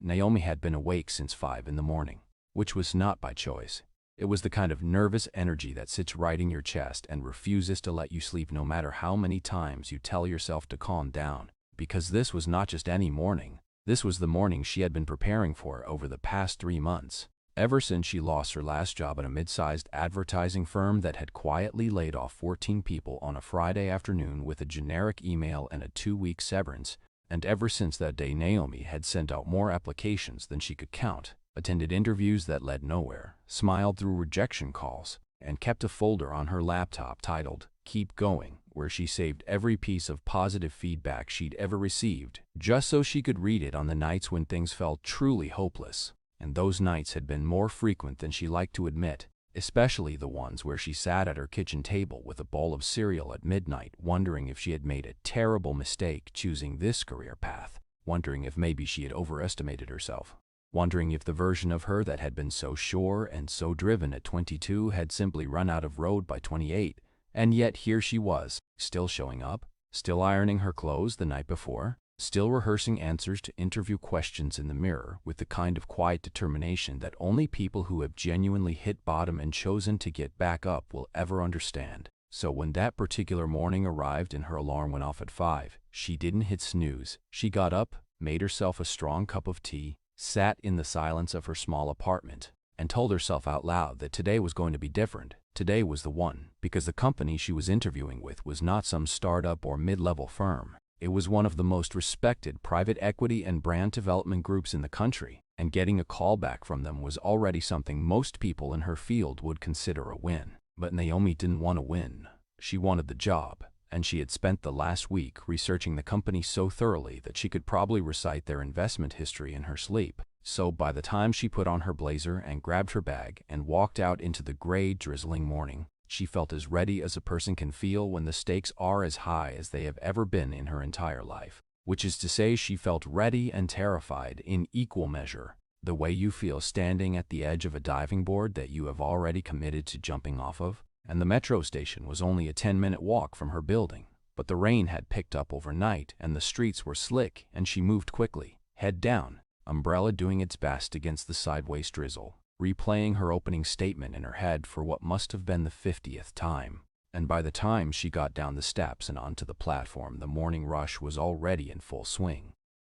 Naomi had been awake since 5 in the morning, which was not by choice. It was the kind of nervous energy that sits right in your chest and refuses to let you sleep no matter how many times you tell yourself to calm down. Because this was not just any morning. This was the morning she had been preparing for over the past 3 months. Ever since she lost her last job at a mid-sized advertising firm that had quietly laid off 14 people on a Friday afternoon with a generic email and a 2-week severance, and ever since that day Naomi had sent out more applications than she could count, attended interviews that led nowhere, smiled through rejection calls, and kept a folder on her laptop titled "Keep Going," where she saved every piece of positive feedback she'd ever received, just so she could read it on the nights when things felt truly hopeless. And those nights had been more frequent than she liked to admit, especially the ones where she sat at her kitchen table with a bowl of cereal at midnight, wondering if she had made a terrible mistake choosing this career path, wondering if maybe she had overestimated herself, wondering if the version of her that had been so sure and so driven at 22 had simply run out of road by 28, and yet here she was, still showing up, still ironing her clothes the night before, still rehearsing answers to interview questions in the mirror with the kind of quiet determination that only people who have genuinely hit bottom and chosen to get back up will ever understand. So when that particular morning arrived and her alarm went off at 5, she didn't hit snooze. She got up, made herself a strong cup of tea, sat in the silence of her small apartment, and told herself out loud that today was going to be different. Today was the one, because the company she was interviewing with was not some startup or mid-level firm. It was one of the most respected private equity and brand development groups in the country, and getting a call back from them was already something most people in her field would consider a win. But Naomi didn't want to win. She wanted the job, and she had spent the last week researching the company so thoroughly that she could probably recite their investment history in her sleep. So by the time she put on her blazer and grabbed her bag and walked out into the gray, drizzling morning, she felt as ready as a person can feel when the stakes are as high as they have ever been in her entire life. Which is to say, she felt ready and terrified in equal measure, the way you feel standing at the edge of a diving board that you have already committed to jumping off of. And the metro station was only a 10-minute walk from her building, but the rain had picked up overnight and the streets were slick, and she moved quickly, head down, umbrella doing its best against the sideways drizzle, replaying her opening statement in her head for what must have been the 50th time. And by the time she got down the steps and onto the platform, the morning rush was already in full swing.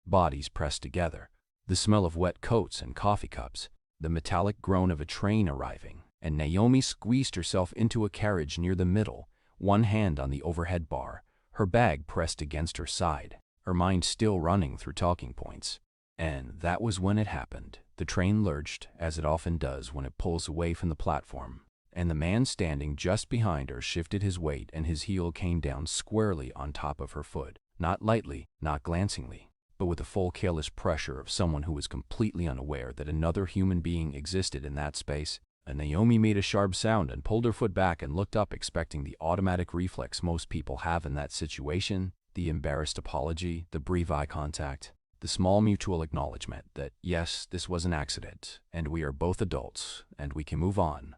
Bodies pressed together, the smell of wet coats and coffee cups, the metallic groan of a train arriving, and Naomi squeezed herself into a carriage near the middle, one hand on the overhead bar, her bag pressed against her side, her mind still running through talking points. And that was when it happened. The train lurched, as it often does when it pulls away from the platform, and the man standing just behind her shifted his weight and his heel came down squarely on top of her foot, not lightly, not glancingly, but with the full careless pressure of someone who was completely unaware that another human being existed in that space. And Naomi made a sharp sound and pulled her foot back and looked up, expecting the automatic reflex most people have in that situation, the embarrassed apology, the brief eye contact, the small mutual acknowledgement that, yes, this was an accident, and we are both adults, and we can move on.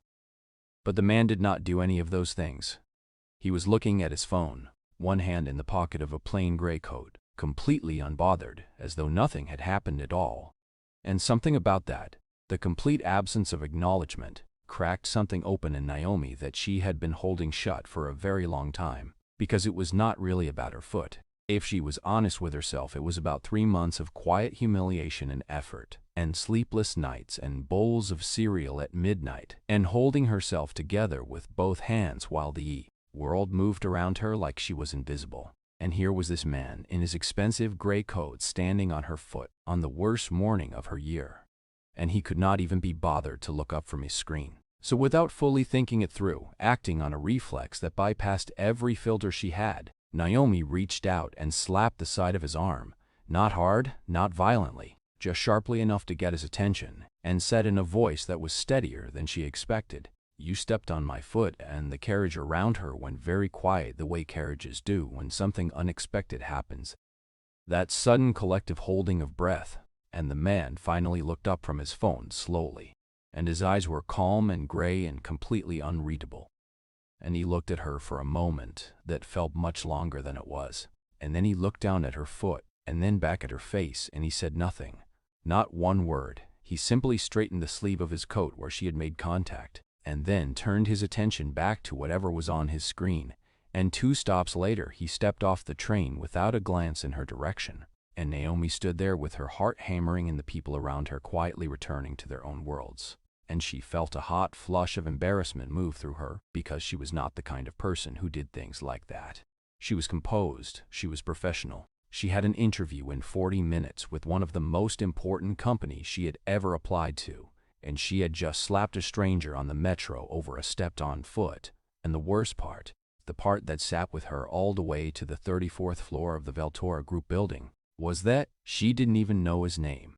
But the man did not do any of those things. He was looking at his phone, one hand in the pocket of a plain gray coat, completely unbothered, as though nothing had happened at all. And something about that, the complete absence of acknowledgement, cracked something open in Naomi that she had been holding shut for a very long time, because it was not really about her foot. If she was honest with herself, it was about 3 months of quiet humiliation and effort, and sleepless nights and bowls of cereal at midnight, and holding herself together with both hands while the world moved around her like she was invisible. And here was this man in his expensive gray coat standing on her foot on the worst morning of her year. And he could not even be bothered to look up from his screen. So without fully thinking it through, acting on a reflex that bypassed every filter she had, Naomi reached out and slapped the side of his arm, not hard, not violently, just sharply enough to get his attention, and said in a voice that was steadier than she expected, "You stepped on my foot," and the carriage around her went very quiet, the way carriages do when something unexpected happens. That sudden collective holding of breath, and the man finally looked up from his phone slowly, and his eyes were calm and gray and completely unreadable. And he looked at her for a moment that felt much longer than it was, and then he looked down at her foot, and then back at her face, and he said nothing, Not one word. He simply straightened the sleeve of his coat where she had made contact, and then turned his attention back to whatever was on his screen. And 2 stops later, he stepped off the train without a glance in her direction. And Naomi stood there with her heart hammering and the people around her quietly returning to their own worlds. And she felt a hot flush of embarrassment move through her, because she was not the kind of person who did things like that. She was composed, she was professional. She had an interview in 40 minutes with one of the most important companies she had ever applied to, and she had just slapped a stranger on the metro over a stepped-on foot. And the worst part, the part that sat with her all the way to the 34th floor of the Veltora Group building, was that she didn't even know his name.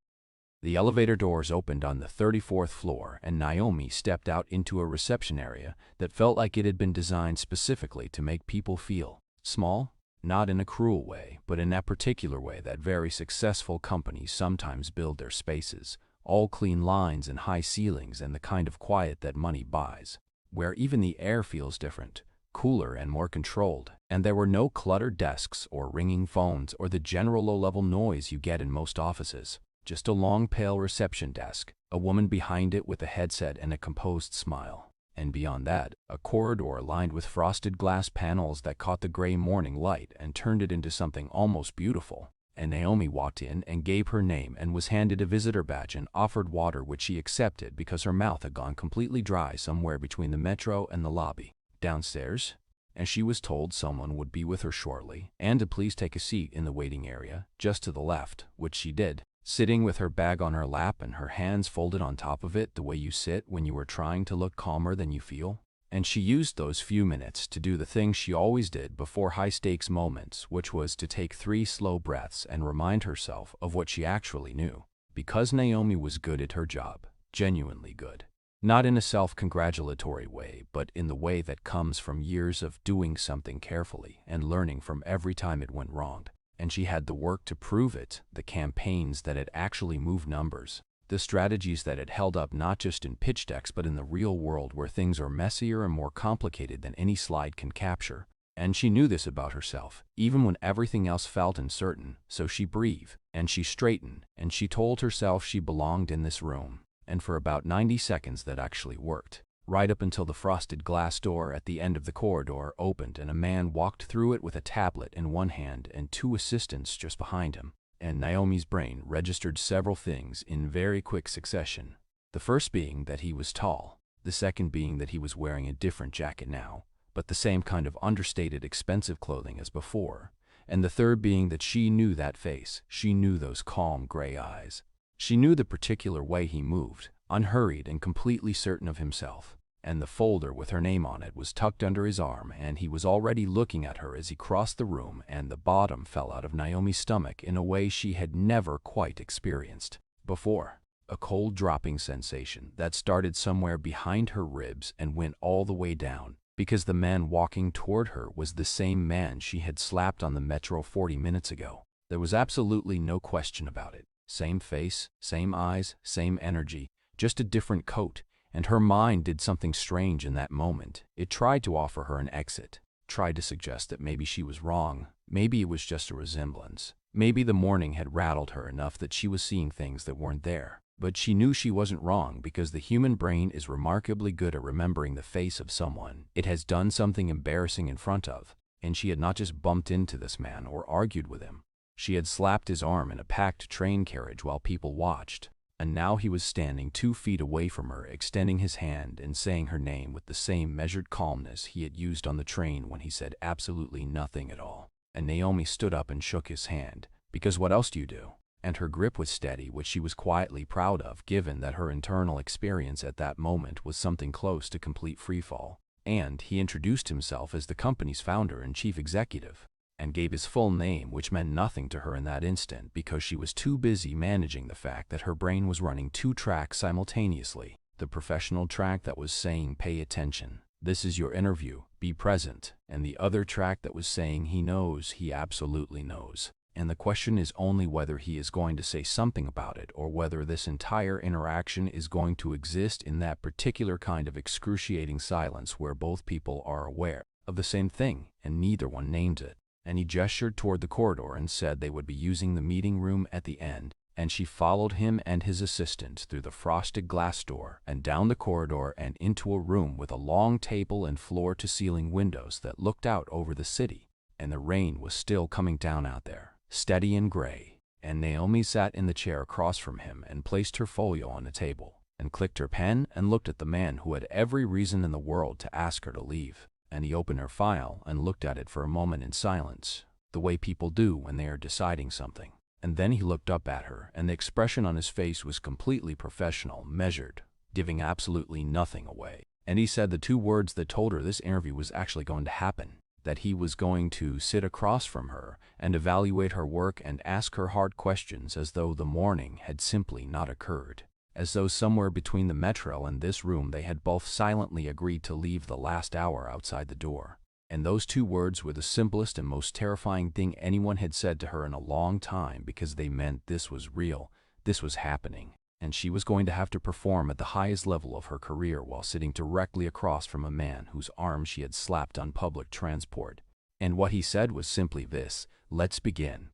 The elevator doors opened on the 34th floor, and Naomi stepped out into a reception area that felt like it had been designed specifically to make people feel small, not in a cruel way, but in that particular way that very successful companies sometimes build their spaces, all clean lines and high ceilings and the kind of quiet that money buys, where even the air feels different, cooler and more controlled, and there were no cluttered desks or ringing phones or the general low-level noise you get in most offices. Just a long, pale reception desk, a woman behind it with a headset and a composed smile. And beyond that, a corridor lined with frosted glass panels that caught the gray morning light and turned it into something almost beautiful. And Naomi walked in and gave her name and was handed a visitor badge and offered water, which she accepted because her mouth had gone completely dry somewhere between the metro and the lobby. Downstairs, and she was told someone would be with her shortly, and to please take a seat in the waiting area, just to the left, which she did, sitting with her bag on her lap and her hands folded on top of it the way you sit when you are trying to look calmer than you feel. And she used those few minutes to do the thing she always did before high-stakes moments, which was to take 3 slow breaths and remind herself of what she actually knew. Because Naomi was good at her job, genuinely good. Not in a self-congratulatory way, but in the way that comes from years of doing something carefully and learning from every time it went wrong. And she had the work to prove it, the campaigns that had actually moved numbers, the strategies that had held up not just in pitch decks but in the real world where things are messier and more complicated than any slide can capture. And she knew this about herself, even when everything else felt uncertain, so she breathed, and she straightened, and she told herself she belonged in this room. And for about 90 seconds that actually worked, right up until the frosted glass door at the end of the corridor opened and a man walked through it with a tablet in one hand and 2 assistants just behind him. And Naomi's brain registered several things in very quick succession. The first being that he was tall, the second being that he was wearing a different jacket now, but the same kind of understated expensive clothing as before, and the third being that she knew that face, she knew those calm gray eyes. She knew the particular way he moved, unhurried and completely certain of himself, and the folder with her name on it was tucked under his arm, and he was already looking at her as he crossed the room, and the bottom fell out of Naomi's stomach in a way she had never quite experienced before. A cold dropping sensation that started somewhere behind her ribs and went all the way down, because the man walking toward her was the same man she had slapped on the metro 40 minutes ago. There was absolutely no question about it. Same face, same eyes, same energy, just a different coat, and her mind did something strange in that moment. It tried to offer her an exit, tried to suggest that maybe she was wrong, maybe it was just a resemblance, maybe the morning had rattled her enough that she was seeing things that weren't there. But she knew she wasn't wrong because the human brain is remarkably good at remembering the face of someone it has done something embarrassing in front of, and she had not just bumped into this man or argued with him. She had slapped his arm in a packed train carriage while people watched, and now he was standing 2 feet away from her, extending his hand and saying her name with the same measured calmness he had used on the train when he said absolutely nothing at all. And Naomi stood up and shook his hand, because what else do you do? And her grip was steady, which she was quietly proud of, given that her internal experience at that moment was something close to complete freefall. And he introduced himself as the company's founder and chief executive, and gave his full name, which meant nothing to her in that instant because she was too busy managing the fact that her brain was running 2 tracks simultaneously. The professional track that was saying, "Pay attention, this is your interview, be present," and the other track that was saying, "He knows, he absolutely knows. And the question is only whether he is going to say something about it or whether this entire interaction is going to exist in that particular kind of excruciating silence where both people are aware of the same thing and neither one names it." And he gestured toward the corridor and said they would be using the meeting room at the end, and she followed him and his assistant through the frosted glass door and down the corridor and into a room with a long table and floor-to-ceiling windows that looked out over the city, and the rain was still coming down out there, steady and gray, and Naomi sat in the chair across from him and placed her folio on the table, and clicked her pen and looked at the man who had every reason in the world to ask her to leave, and he opened her file and looked at it for a moment in silence, the way people do when they are deciding something. And then he looked up at her, and the expression on his face was completely professional, measured, giving absolutely nothing away. And he said the 2 words that told her this interview was actually going to happen, that he was going to sit across from her and evaluate her work and ask her hard questions as though the morning had simply not occurred, as though somewhere between the metro and this room they had both silently agreed to leave the last hour outside the door. And those 2 words were the simplest and most terrifying thing anyone had said to her in a long time, because they meant this was real, this was happening, and she was going to have to perform at the highest level of her career while sitting directly across from a man whose arm she had slapped on public transport. And what he said was simply this: let's begin.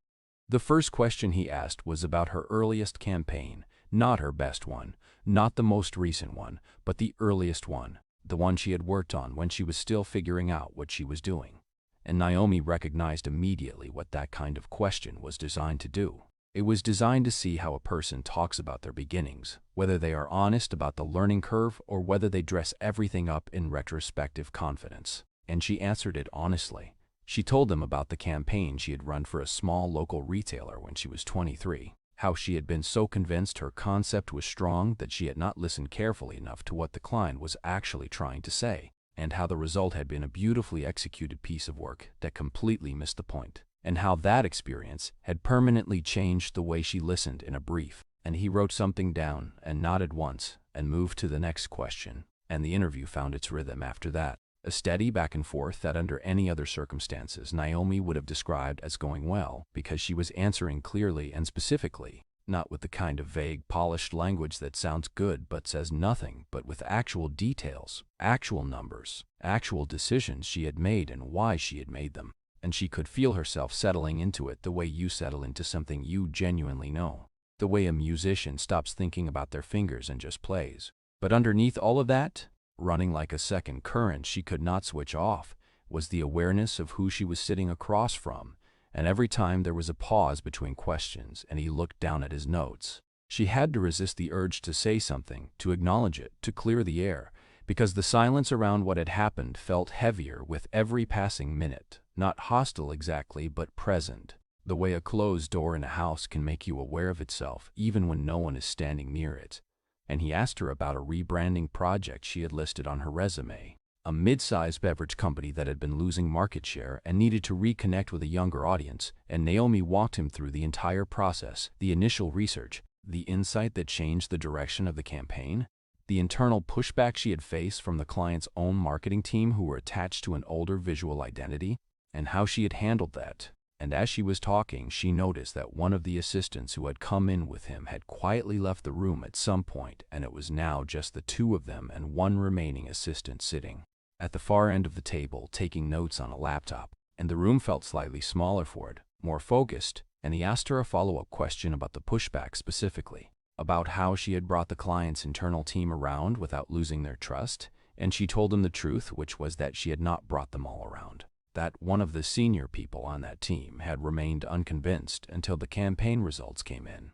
The first question he asked was about her earliest campaign, not her best one, not the most recent one, but the earliest one. The one she had worked on when she was still figuring out what she was doing. And Naomi recognized immediately what that kind of question was designed to do. It was designed to see how a person talks about their beginnings, whether they are honest about the learning curve or whether they dress everything up in retrospective confidence. And she answered it honestly. She told them about the campaign she had run for a small local retailer when she was 23. How she had been so convinced her concept was strong that she had not listened carefully enough to what the client was actually trying to say, and how the result had been a beautifully executed piece of work that completely missed the point, and how that experience had permanently changed the way she listened in a brief. And he wrote something down and nodded once and moved to the next question, and the interview found its rhythm after that. A steady back and forth that under any other circumstances Naomi would have described as going well, because she was answering clearly and specifically, not with the kind of vague, polished language that sounds good but says nothing, but with actual details, actual numbers, actual decisions she had made and why she had made them. And she could feel herself settling into it the way you settle into something you genuinely know, the way a musician stops thinking about their fingers and just plays. But underneath all of that, running like a second current she could not switch off, was the awareness of who she was sitting across from, and every time there was a pause between questions and he looked down at his notes, she had to resist the urge to say something, to acknowledge it, to clear the air, because the silence around what had happened felt heavier with every passing minute, not hostile exactly, but present, the way a closed door in a house can make you aware of itself even when no one is standing near it. And he asked her about a rebranding project she had listed on her resume, a mid-sized beverage company that had been losing market share and needed to reconnect with a younger audience, and Naomi walked him through the entire process, the initial research, the insight that changed the direction of the campaign, the internal pushback she had faced from the client's own marketing team who were attached to an older visual identity, and how she had handled that. And as she was talking, she noticed that one of the assistants who had come in with him had quietly left the room at some point, and it was now just the 2 of them and one remaining assistant sitting at the far end of the table taking notes on a laptop. And the room felt slightly smaller for it, more focused, and he asked her a follow-up question about the pushback specifically, about how she had brought the client's internal team around without losing their trust, and she told him the truth, which was that she had not brought them all around. That one of the senior people on that team had remained unconvinced until the campaign results came in,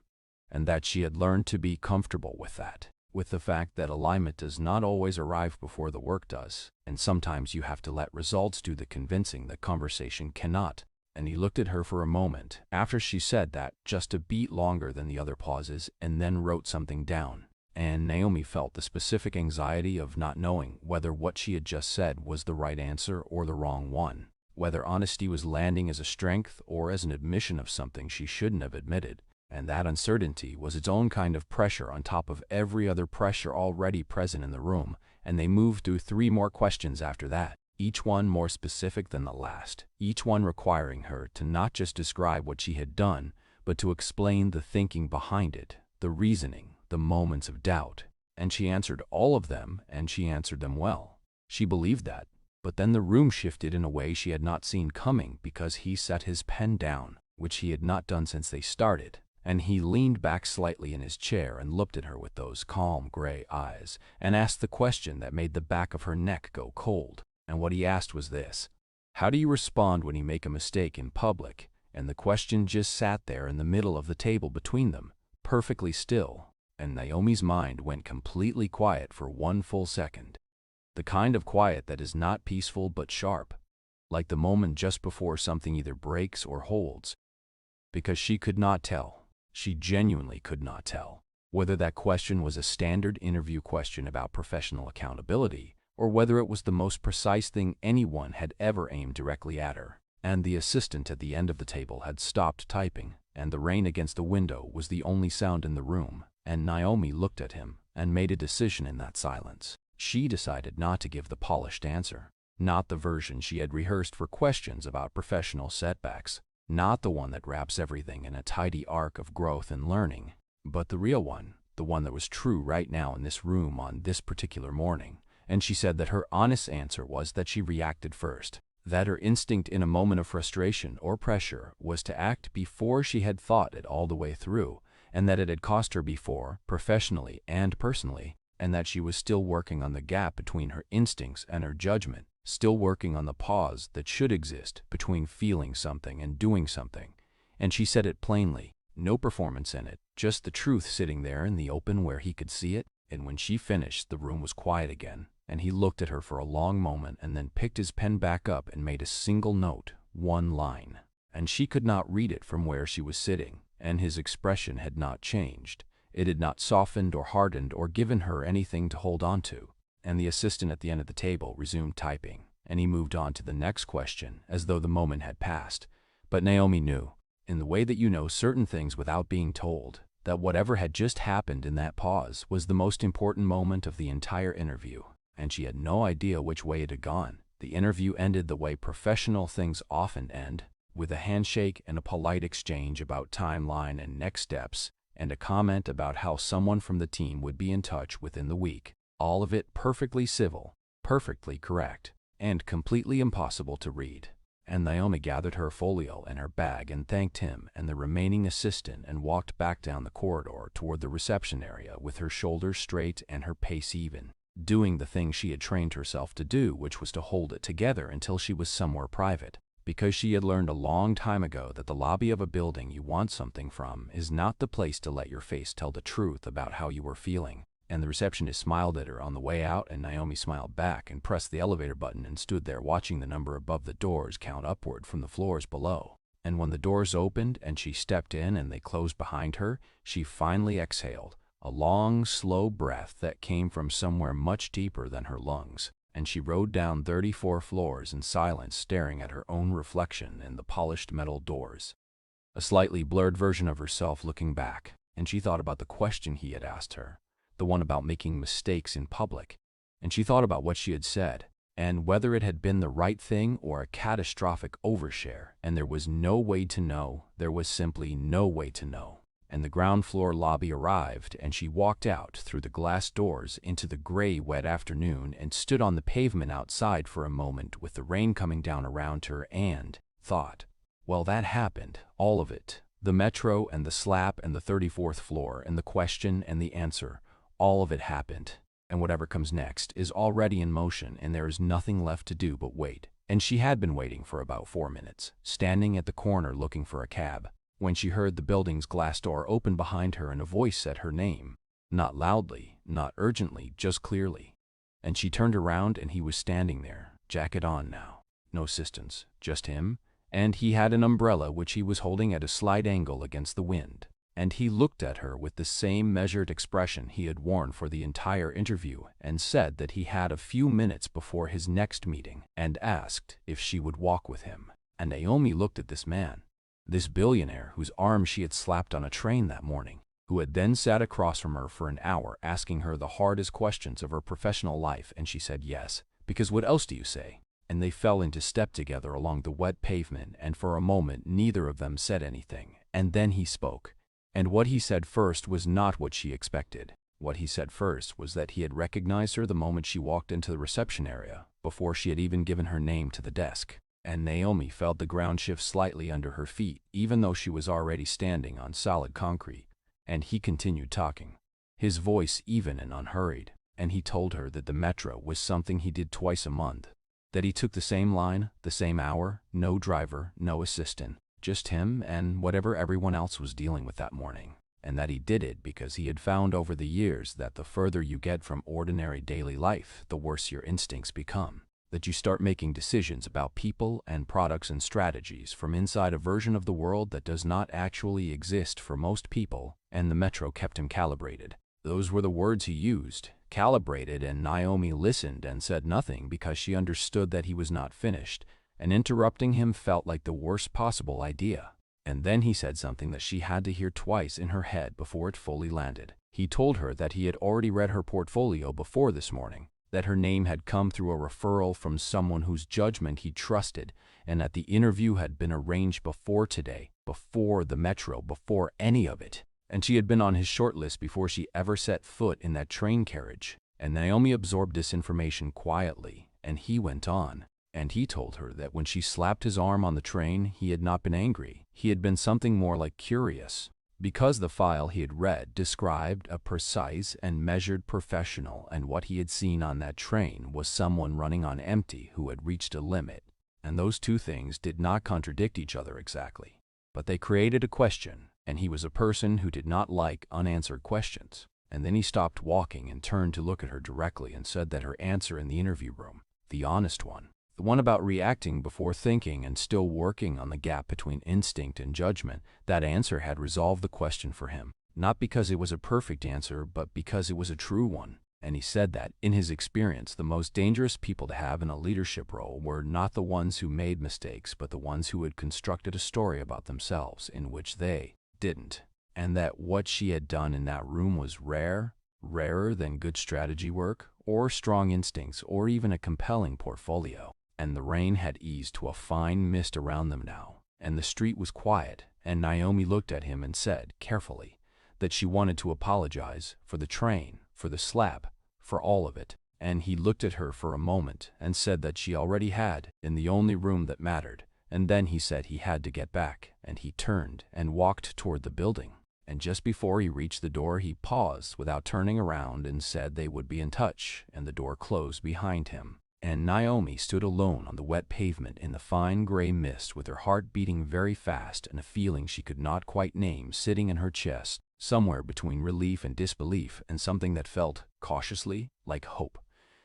and that she had learned to be comfortable with that, with the fact that alignment does not always arrive before the work does, and sometimes you have to let results do the convincing that conversation cannot. And he looked at her for a moment after she said that, just a beat longer than the other pauses, and then wrote something down. And Naomi felt the specific anxiety of not knowing whether what she had just said was the right answer or the wrong one, whether honesty was landing as a strength or as an admission of something she shouldn't have admitted. And that uncertainty was its own kind of pressure on top of every other pressure already present in the room, and they moved through 3 more questions after that, each one more specific than the last, each one requiring her to not just describe what she had done, but to explain the thinking behind it, the reasoning, the moments of doubt. And she answered all of them, and she answered them well. She believed that. But then the room shifted in a way she had not seen coming, because he set his pen down, which he had not done since they started, And he leaned back slightly in his chair and looked at her with those calm gray eyes and asked the question that made the back of her neck go cold. And what he asked was this: how do you respond when you make a mistake in public? And the question just sat there in the middle of the table between them, perfectly still, and Naomi's mind went completely quiet for one full second. The kind of quiet that is not peaceful but sharp, like the moment just before something either breaks or holds. Because she could not tell. She genuinely could not tell whether that question was a standard interview question about professional accountability or whether it was the most precise thing anyone had ever aimed directly at her. And the assistant at the end of the table had stopped typing, and the rain against the window was the only sound in the room, and Naomi looked at him and made a decision in that silence. She decided not to give the polished answer, not the version she had rehearsed for questions about professional setbacks, not the one that wraps everything in a tidy arc of growth and learning, but the real one, the one that was true right now in this room on this particular morning. And she said that her honest answer was that she reacted first, that her instinct in a moment of frustration or pressure was to act before she had thought it all the way through, and that it had cost her before, professionally and personally, and that she was still working on the gap between her instincts and her judgment, still working on the pause that should exist between feeling something and doing something. And she said it plainly, no performance in it, just the truth sitting there in the open where he could see it. And when she finished, the room was quiet again, and he looked at her for a long moment and then picked his pen back up and made a single note, one line. And she could not read it from where she was sitting, and his expression had not changed. It had not softened or hardened or given her anything to hold on to. And the assistant at the end of the table resumed typing, and he moved on to the next question as though the moment had passed. But Naomi knew, in the way that you know certain things without being told, that whatever had just happened in that pause was the most important moment of the entire interview, and she had no idea which way it had gone. The interview ended the way professional things often end, with a handshake and a polite exchange about timeline and next steps, and a comment about how someone from the team would be in touch within the week. All of it perfectly civil, perfectly correct, and completely impossible to read. And Naomi gathered her folio and her bag and thanked him and the remaining assistant and walked back down the corridor toward the reception area with her shoulders straight and her pace even, doing the thing she had trained herself to do, which was to hold it together until she was somewhere private, because she had learned a long time ago that the lobby of a building you want something from is not the place to let your face tell the truth about how you were feeling. And the receptionist smiled at her on the way out, and Naomi smiled back and pressed the elevator button and stood there watching the number above the doors count upward from the floors below. And when the doors opened and she stepped in and they closed behind her, she finally exhaled, a long, slow breath that came from somewhere much deeper than her lungs, and she rode down 34 floors in silence, staring at her own reflection in the polished metal doors. A slightly blurred version of herself looking back, and she thought about the question he had asked her, the one about making mistakes in public, and she thought about what she had said, and whether it had been the right thing or a catastrophic overshare, and there was no way to know, there was simply no way to know. And the ground floor lobby arrived, and she walked out through the glass doors into the gray, wet afternoon and stood on the pavement outside for a moment with the rain coming down around her and thought, well, that happened, all of it, the metro and the slap and the 34th floor and the question and the answer. All of it happened, and whatever comes next is already in motion, and there is nothing left to do but wait. And she had been waiting for about 4 minutes, standing at the corner looking for a cab, when she heard the building's glass door open behind her and a voice said her name, not loudly, not urgently, just clearly. And she turned around and he was standing there, jacket on now, no assistants, just him, and he had an umbrella which he was holding at a slight angle against the wind. And he looked at her with the same measured expression he had worn for the entire interview and said that he had a few minutes before his next meeting and asked if she would walk with him. And Naomi looked at this man, this billionaire whose arm she had slapped on a train that morning, who had then sat across from her for an hour asking her the hardest questions of her professional life, and she said yes, because what else do you say? And they fell into step together along the wet pavement, and for a moment neither of them said anything, and then he spoke. And what he said first was not what she expected. What he said first was that he had recognized her the moment she walked into the reception area, before she had even given her name to the desk. And Naomi felt the ground shift slightly under her feet, even though she was already standing on solid concrete. And he continued talking, his voice even and unhurried, and he told her that the metro was something he did twice a month, that he took the same line, the same hour, no driver, no assistant, just him and whatever everyone else was dealing with that morning, and that he did it because he had found over the years that the further you get from ordinary daily life, the worse your instincts become, that you start making decisions about people and products and strategies from inside a version of the world that does not actually exist for most people, and the metro kept him calibrated. Those were the words he used, calibrated, and Naomi listened and said nothing because she understood that he was not finished, and interrupting him felt like the worst possible idea. And then he said something that she had to hear twice in her head before it fully landed. He told her that he had already read her portfolio before this morning, that her name had come through a referral from someone whose judgment he trusted, and that the interview had been arranged before today, before the metro, before any of it. And she had been on his short list before she ever set foot in that train carriage. And Naomi absorbed this information quietly, and he went on. And he told her that when she slapped his arm on the train, he had not been angry. He had been something more like curious, because the file he had read described a precise and measured professional, and what he had seen on that train was someone running on empty who had reached a limit. And those two things did not contradict each other exactly, but they created a question, and he was a person who did not like unanswered questions. And then he stopped walking and turned to look at her directly and said that her answer in the interview room, the honest one, the one about reacting before thinking and still working on the gap between instinct and judgment, that answer had resolved the question for him, not because it was a perfect answer, but because it was a true one. And he said that, in his experience, the most dangerous people to have in a leadership role were not the ones who made mistakes, but the ones who had constructed a story about themselves in which they didn't. And that what she had done in that room was rarer than good strategy work, or strong instincts, or even a compelling portfolio. And the rain had eased to a fine mist around them now, and the street was quiet, and Naomi looked at him and said, carefully, that she wanted to apologize for the train, for the slap, for all of it. And he looked at her for a moment and said that she already had, in the only room that mattered, and then he said he had to get back, and he turned and walked toward the building. And just before he reached the door, he paused without turning around and said they would be in touch, and the door closed behind him. And Naomi stood alone on the wet pavement in the fine gray mist, with her heart beating very fast and a feeling she could not quite name sitting in her chest, somewhere between relief and disbelief, and something that felt, cautiously, like hope.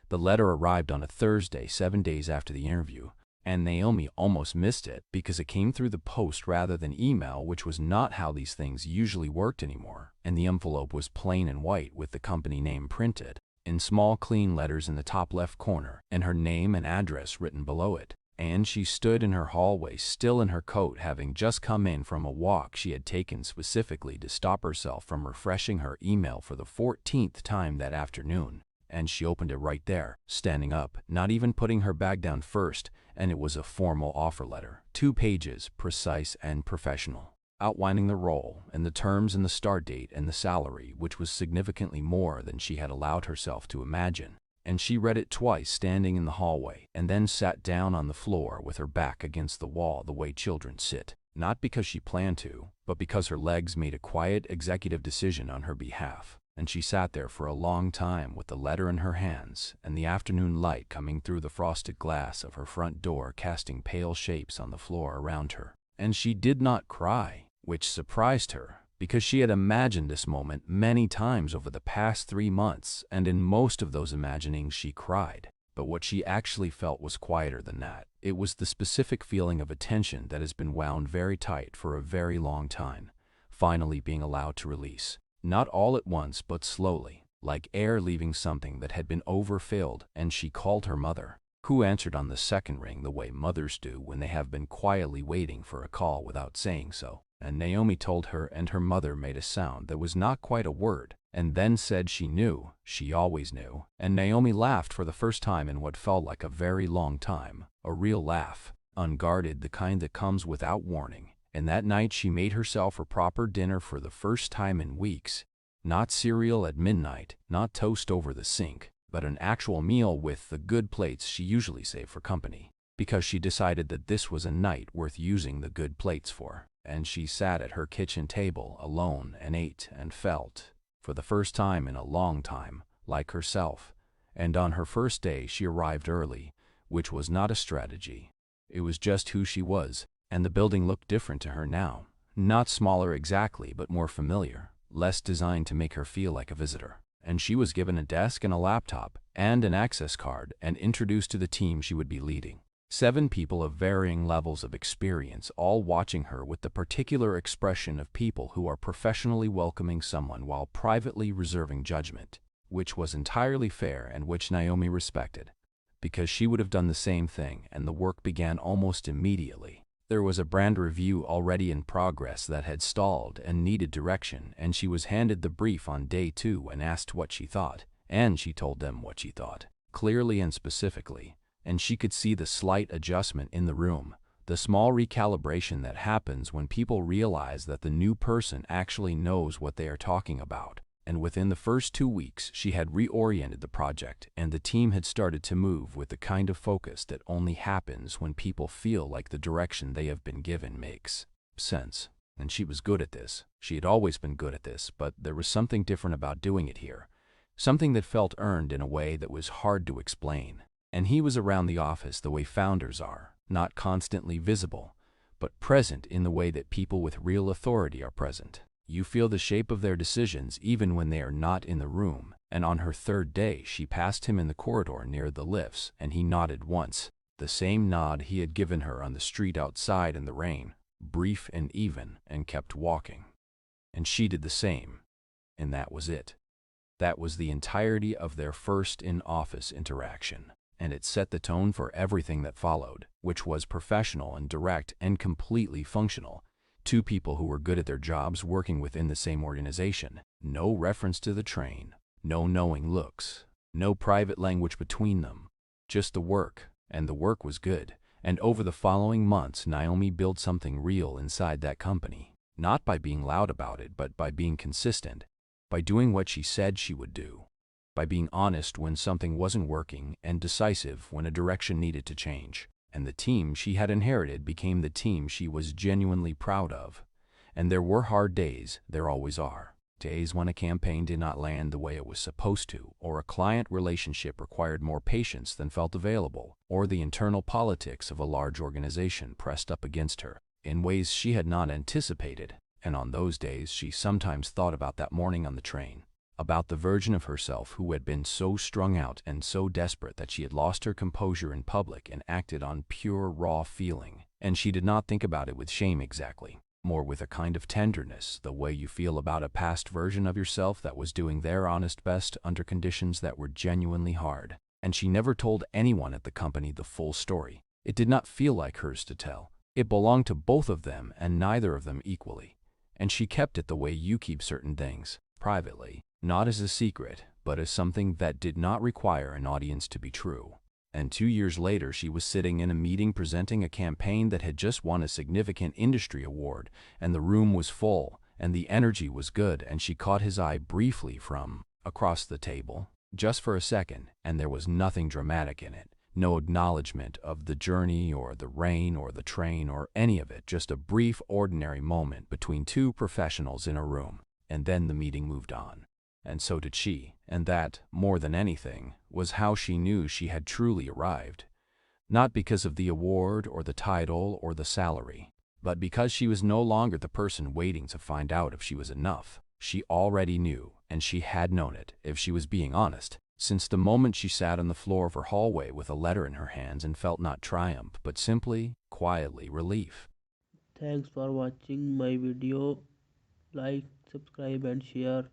The letter arrived on a Thursday, 7 days after the interview, and Naomi almost missed it because it came through the post rather than email, which was not how these things usually worked anymore. And the envelope was plain and white with the company name printed in small clean letters in the top left corner, and her name and address written below it. And she stood in her hallway, still in her coat, having just come in from a walk she had taken specifically to stop herself from refreshing her email for the 14th time that afternoon. And she opened it right there, standing up, not even putting her bag down first, and it was a formal offer letter, 2 pages, precise and professional, outlining the role and the terms and the start date and the salary, which was significantly more than she had allowed herself to imagine. And she read it twice standing in the hallway, and then sat down on the floor with her back against the wall the way children sit, not because she planned to, but because her legs made a quiet executive decision on her behalf. And she sat there for a long time with the letter in her hands, and the afternoon light coming through the frosted glass of her front door casting pale shapes on the floor around her. And she did not cry, which surprised her, because she had imagined this moment many times over the past 3 months, and in most of those imaginings she cried. But what she actually felt was quieter than that. It was the specific feeling of attention that has been wound very tight for a very long time, finally being allowed to release. Not all at once, but slowly, like air leaving something that had been overfilled. And she called her mother, who answered on the second ring the way mothers do when they have been quietly waiting for a call without saying so. And Naomi told her, and her mother made a sound that was not quite a word, and then said she knew, she always knew. And Naomi laughed for the first time in what felt like a very long time, a real laugh, unguarded, the kind that comes without warning. And that night she made herself her proper dinner for the first time in weeks. Not cereal at midnight, not toast over the sink, but an actual meal with the good plates she usually saved for company. because she decided that this was a night worth using the good plates for. And she sat at her kitchen table alone and ate and felt, for the first time in a long time, like herself. And on her first day she arrived early, which was not a strategy. It was just who she was, and the building looked different to her now. Not smaller exactly, but more familiar, less designed to make her feel like a visitor. And she was given a desk and a laptop and an access card and introduced to the team she would be leading. 7 people of varying levels of experience, all watching her with the particular expression of people who are professionally welcoming someone while privately reserving judgment, which was entirely fair and which Naomi respected, because she would have done the same thing, and the work began almost immediately. There was a brand review already in progress that had stalled and needed direction, and she was handed the brief on day 2 and asked what she thought, and she told them what she thought, clearly and specifically. And she could see the slight adjustment in the room, the small recalibration that happens when people realize that the new person actually knows what they are talking about. And within the first 2 weeks, she had reoriented the project, and the team had started to move with the kind of focus that only happens when people feel like the direction they have been given makes sense. And she was good at this. She had always been good at this, but there was something different about doing it here, something that felt earned in a way that was hard to explain. And he was around the office the way founders are, not constantly visible, but present in the way that people with real authority are present. You feel the shape of their decisions even when they are not in the room. And on her 3rd day, she passed him in the corridor near the lifts, and he nodded once, the same nod he had given her on the street outside in the rain, brief and even, and kept walking. And she did the same. And that was it. That was the entirety of their first in-office interaction. And it set the tone for everything that followed, which was professional and direct and completely functional. 2 people who were good at their jobs working within the same organization. No reference to the train, no knowing looks, no private language between them, just the work, and the work was good. And over the following months, Naomi built something real inside that company, not by being loud about it, but by being consistent, by doing what she said she would do, by being honest when something wasn't working and decisive when a direction needed to change. And the team she had inherited became the team she was genuinely proud of. And there were hard days, there always are. Days when a campaign did not land the way it was supposed to, or a client relationship required more patience than felt available, or the internal politics of a large organization pressed up against her in ways she had not anticipated. And on those days, she sometimes thought about that morning on the train, about the version of herself who had been so strung out and so desperate that she had lost her composure in public and acted on pure raw feeling. And she did not think about it with shame exactly, more with a kind of tenderness, the way you feel about a past version of yourself that was doing their honest best under conditions that were genuinely hard. And she never told anyone at the company the full story. It did not feel like hers to tell. It belonged to both of them and neither of them equally. And she kept it the way you keep certain things, privately. Not as a secret, but as something that did not require an audience to be true. And 2 years later, she was sitting in a meeting presenting a campaign that had just won a significant industry award, and the room was full, and the energy was good, and she caught his eye briefly from across the table, just for a second, and there was nothing dramatic in it. No acknowledgement of the journey or the rain or the train or any of it, just a brief, ordinary moment between 2 professionals in a room, and then the meeting moved on. And so did she, and that, more than anything, was how she knew she had truly arrived. Not because of the award or the title or the salary, but because she was no longer the person waiting to find out if she was enough. She already knew, and she had known it, if she was being honest, since the moment she sat on the floor of her hallway with a letter in her hands and felt not triumph, but simply, quietly, relief. Thanks for watching my video. Like, subscribe and share.